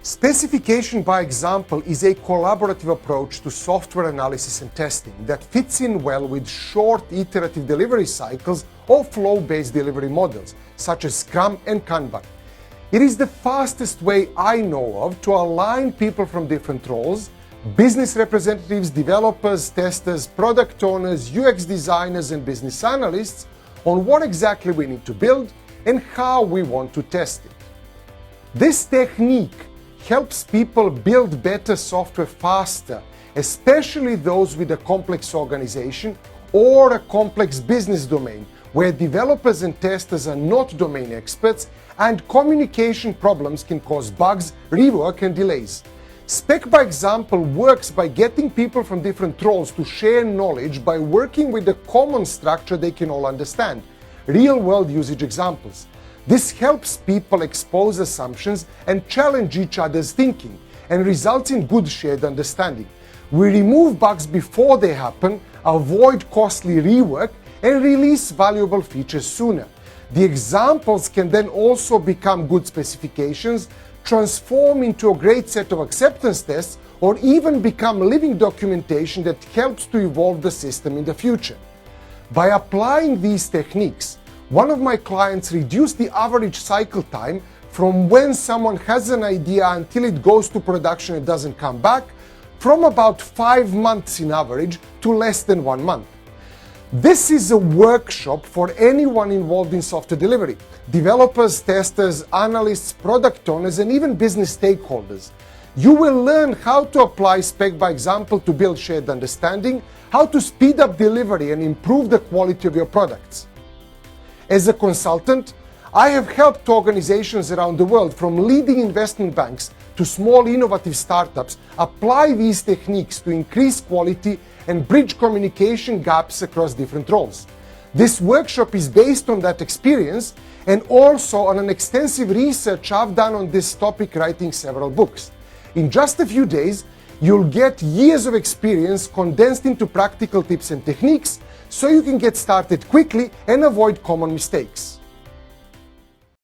Specification by example is a collaborative approach to software analysis and testing that fits in well with short iterative delivery cycles or flow-based delivery models, such as Scrum and Kanban. It is the fastest way I know of to align people from different roles, business representatives, developers, testers, product owners, UX designers, and business analysts on what exactly we need to build and how we want to test it. This technique helps people build better software faster, especially those with a complex organization or a complex business domain, where developers and testers are not domain experts and communication problems can cause bugs, rework, and delays. Spec by example works by getting people from different roles to share knowledge by working with a common structure they can all understand, real-world usage examples. This helps people expose assumptions and challenge each other's thinking and results in good shared understanding. We remove bugs before they happen, avoid costly rework, and release valuable features sooner. The examples can then also become good specifications, transform into a great set of acceptance tests, or even become living documentation that helps to evolve the system in the future. By applying these techniques, one of my clients reduced the average cycle time from when someone has an idea until it goes to production and doesn't come back, from about 5 months in average to less than 1 month. This is a workshop for anyone involved in software delivery: developers, testers, analysts, product owners, and even business stakeholders. You will learn how to apply spec by example to build shared understanding, how to speed up delivery and improve the quality of your products. As a consultant, I have helped organizations around the world, from leading investment banks to small innovative startups, apply these techniques to increase quality and bridge communication gaps across different roles. This workshop is based on that experience and also on an extensive research I've done on this topic, writing several books. In just a few days, you'll get years of experience condensed into practical tips and techniques, so you can get started quickly and avoid common mistakes.